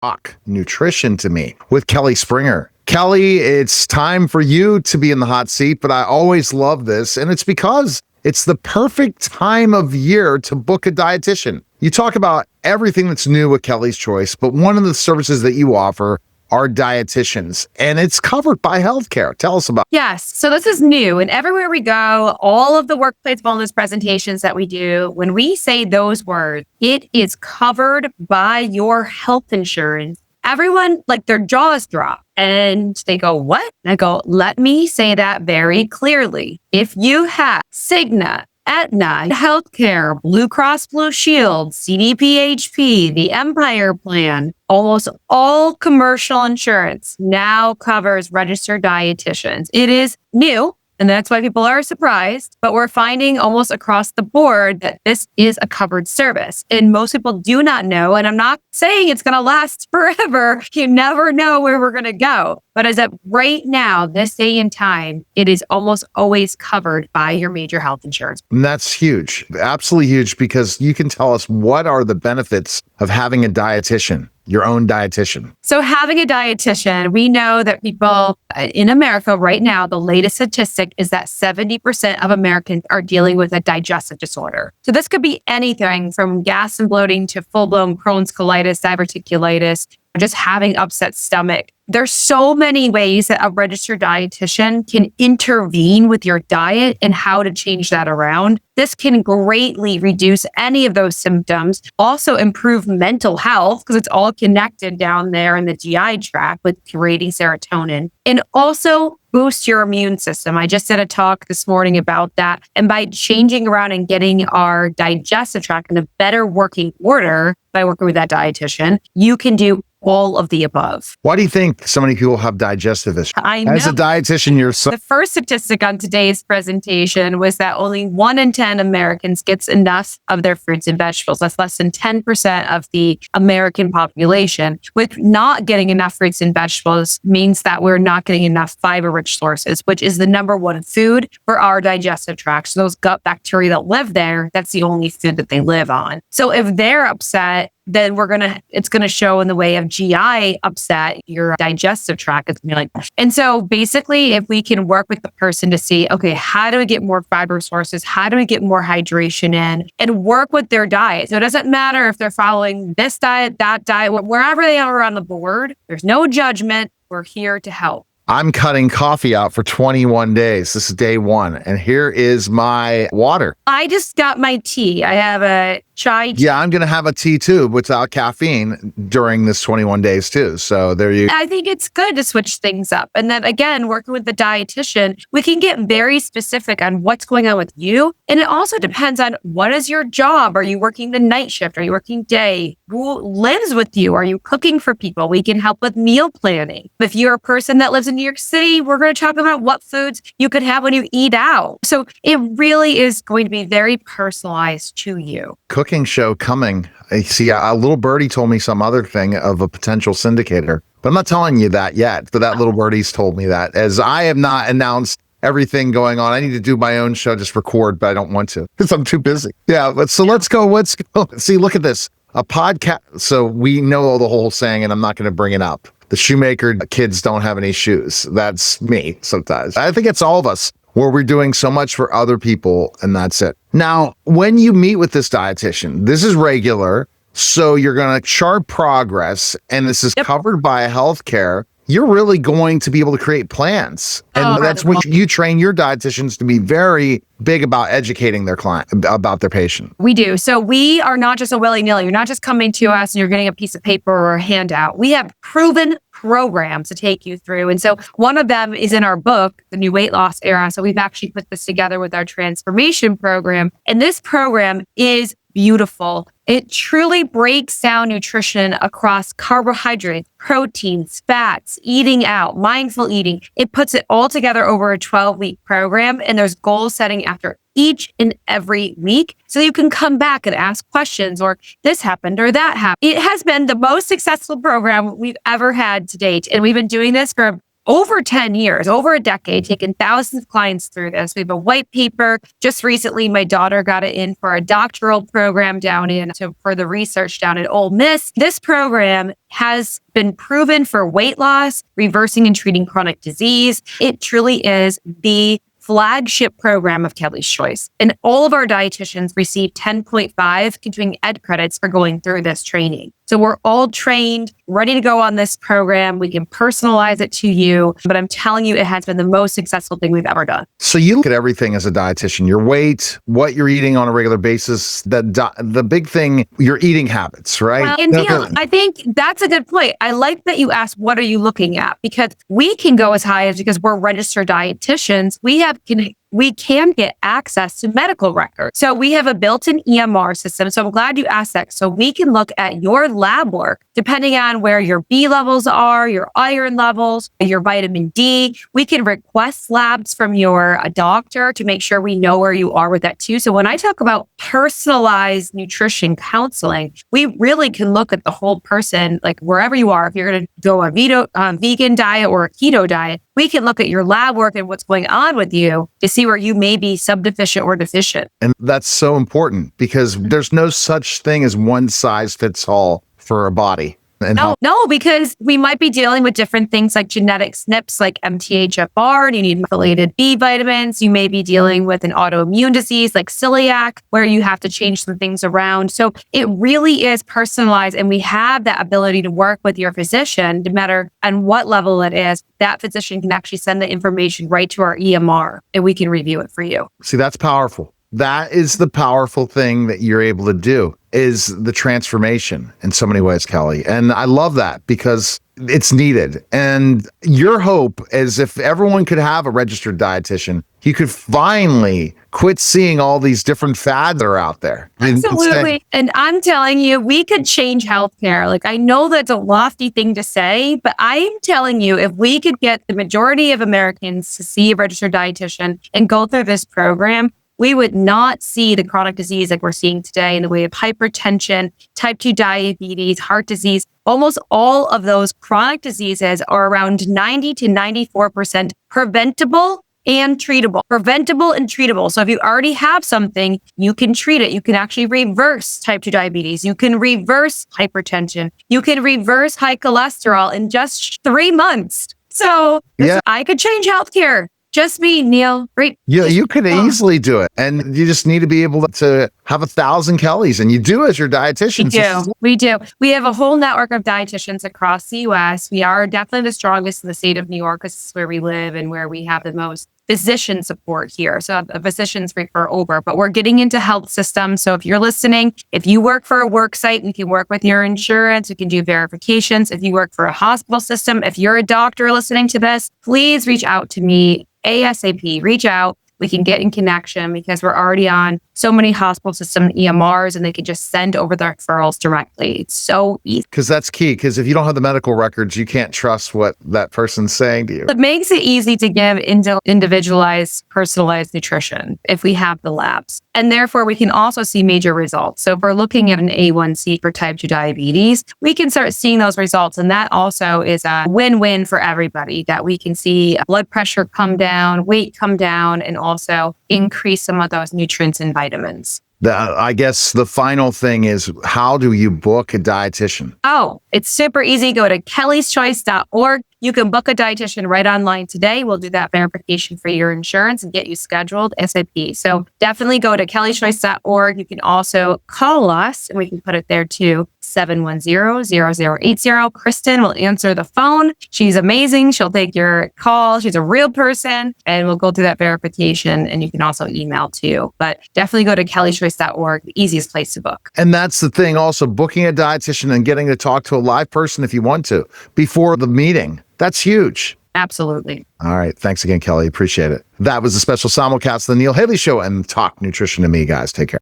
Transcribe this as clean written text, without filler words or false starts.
talk nutrition to me with Kelly Springer. Kelly, it's time for you to be in the hot seat, but I always love this, and it's because it's the perfect time of year to book a dietitian. You talk about everything that's new with Kelly's Choice, but one of the services that you offer are dietitians, and it's covered by healthcare. Tell us about it. Yes. So this is new. And everywhere we go, all of the workplace wellness presentations that we do, when we say those words, it is covered by your health insurance. Everyone, like their jaws drop and they go, what? And I go, let me say that very clearly. If you have Cigna, Aetna, healthcare, Blue Cross Blue Shield, CDPHP, the Empire Plan, almost all commercial insurance now covers registered dietitians. It is new, and that's why people are surprised, but we're finding almost across the board that this is a covered service. And most people do not know, and I'm not saying it's going to last forever. You never know where we're going to go. But as of right now, this day and time, it is almost always covered by your major health insurance. And that's huge, absolutely huge, because you can tell us what are the benefits of having a dietitian, your own dietitian. So having a dietitian, we know that people in America right now, the latest statistic is that 70% of Americans are dealing with a digestive disorder. So this could be anything from gas and bloating to full-blown Crohn's colitis, diverticulitis, just having upset stomach. There's so many ways that a registered dietitian can intervene with your diet and how to change that around. This can greatly reduce any of those symptoms, also improve mental health because it's all connected down there in the GI tract with creating serotonin, and also boost your immune system. I just did a talk this morning about that. And by changing around and getting our digestive tract in a better working order by working with that dietitian, you can do all of the above. Why do you think so many people have digestive issues? I know. As a dietitian yourself. The first statistic on today's presentation was that only 1 in 10 Americans gets enough of their fruits and vegetables. That's less than 10% of the American population. With not getting enough fruits and vegetables means that we're not getting enough fiber-rich sources, which is the number one food for our digestive tract. So those gut bacteria that live there, that's the only food that they live on. So if they're upset, then it's going to show in the way of GI upset, your digestive tract is going to be like, and so basically if we can work with the person to see, okay, how do we get more fiber sources? How do we get more hydration in and work with their diet? So it doesn't matter if they're following this diet, that diet, wherever they are on the board, there's no judgment. We're here to help. I'm cutting coffee out for 21 days. This is day 1. And here is my water. I just got my tea. I have a chai tea. Yeah, I'm going to have a tea too without caffeine during this 21 days too. So there you go. I think it's good to switch things up. And then again, working with the dietitian, we can get very specific on what's going on with you. And it also depends on what is your job? Are you working the night shift? Are you working day? Who lives with you? Are you cooking for people? We can help with meal planning. If you're a person that lives in New York City, we're going to talk about what foods you could have when you eat out. So it really is going to be very personalized to you. Cooking show coming. I see a little birdie told me some other thing of a potential syndicator, but I'm not telling you that yet. But that little birdie's told me that, as I have not announced everything going on. I need to do my own show, just record, but I don't want to because I'm too busy. Yeah. Let's go. See, look at this. A podcast. So we know the whole saying, and I'm not going to bring it up. The shoemaker kids don't have any shoes. That's me sometimes. I think it's all of us where we're doing so much for other people and that's it. Now, when you meet with this dietitian, this is regular. So you're going to chart progress and this is covered by healthcare. You're really going to be able to create plans. And that's what you train your dietitians to be very big about educating their client about their patient. We do. So we are not just a willy-nilly. You're not just coming to us and you're getting a piece of paper or a handout. We have proven programs to take you through. And so one of them is in our book, The New Weight Loss Era. So we've actually put this together with our transformation program. And this program is beautiful. It truly breaks down nutrition across carbohydrates, proteins, fats, eating out, mindful eating. It puts it all together over a 12-week program, and there's goal setting after each and every week. So you can come back and ask questions or this happened or that happened. It has been the most successful program we've ever had to date. And we've been doing this for over 10 years, over a decade, taken thousands of clients through this. We have a white paper. Just recently, my daughter got it in for a doctoral program for the research down at Ole Miss. This program has been proven for weight loss, reversing and treating chronic disease. It truly is the flagship program of Kelly's Choice. And all of our dietitians receive 10.5 continuing ed credits for going through this training. So we're all trained, ready to go on this program. We can personalize it to you. But I'm telling you, it has been the most successful thing we've ever done. So you look at everything as a dietitian, your weight, what you're eating on a regular basis, the big thing, your eating habits, right? Well, and Neil, I think that's a good point. I like that you asked, what are you looking at? Because we can go as high as, because we're registered dietitians, we can get access to medical records. So we have a built-in EMR system. So I'm glad you asked that. So we can look at your lab work, depending on where your B levels are, your iron levels, your vitamin D. We can request labs from your doctor to make sure we know where you are with that too. So when I talk about personalized nutrition counseling, we really can look at the whole person, like wherever you are. If you're going to go a vegan diet or a keto diet, we can look at your lab work and what's going on with you to see where you may be subdeficient or deficient. And that's so important because there's no such thing as one size fits all for a body. No, because we might be dealing with different things like genetic SNPs, like MTHFR, and you need methylated B vitamins. You may be dealing with an autoimmune disease like celiac, where you have to change some things around. So it really is personalized, and we have that ability to work with your physician, no matter on what level it is. That physician can actually send the information right to our EMR, and we can review it for you. See, that's powerful. That is the powerful thing that you're able to do, is the transformation in so many ways, Kelly. And I love that because it's needed. And your hope is if everyone could have a registered dietitian, you could finally quit seeing all these different fads that are out there. Absolutely. And I'm telling you, we could change healthcare. Like, I know that's a lofty thing to say, but I'm telling you, if we could get the majority of Americans to see a registered dietitian and go through this program, we would not see the chronic disease like we're seeing today in the way of hypertension, type 2 diabetes, heart disease. Almost all of those chronic diseases are around 90 to 94% preventable and treatable. Preventable and treatable. So if you already have something, you can treat it. You can actually reverse type 2 diabetes. You can reverse hypertension. You can reverse high cholesterol in just 3 months. So I could change healthcare. Just me, Neil. Right? Yeah, you could easily do it. And you just need to be able to have 1,000 Kellys. And you do as your dietitian. We do. We have a whole network of dietitians across the U.S. We are definitely the strongest in the state of New York. This is where we live and where we have the most physician support here. So physicians refer over, but we're getting into health systems. So if you're listening, if you work for a work site, we can work with your insurance. We can do verifications. If you work for a hospital system, if you're a doctor listening to this, please reach out to me ASAP. Reach out. We can get in connection because we're already on so many hospital system EMRs and they can just send over the referrals directly. It's so easy. Because that's key. Because if you don't have the medical records, you can't trust what that person's saying to you. It makes it easy to give individualized, personalized nutrition if we have the labs. And therefore, we can also see major results. So if we're looking at an A1C for type 2 diabetes, we can start seeing those results. And that also is a win-win for everybody, that we can see blood pressure come down, weight come down, and also increase some of those nutrients and vitamins. I guess the final thing is, how do you book a dietitian? Oh, it's super easy. Go to kellyschoice.org. You can book a dietitian right online today. We'll do that verification for your insurance and get you scheduled ASAP. So definitely go to kellyschoice.org. You can also call us and we can put it there too. 710-0080. Kristen will answer the phone. She's amazing. She'll take your call. She's a real person and we'll go through that verification, and you can also email too. But definitely go to kellyschoice.org, the easiest place to book. And that's the thing also, booking a dietitian and getting to talk to a live person if you want to before the meeting. That's huge. Absolutely. All right. Thanks again, Kelly. Appreciate it. That was a special simulcast of the Neil Haley Show and Talk Nutrition to Me, guys. Take care.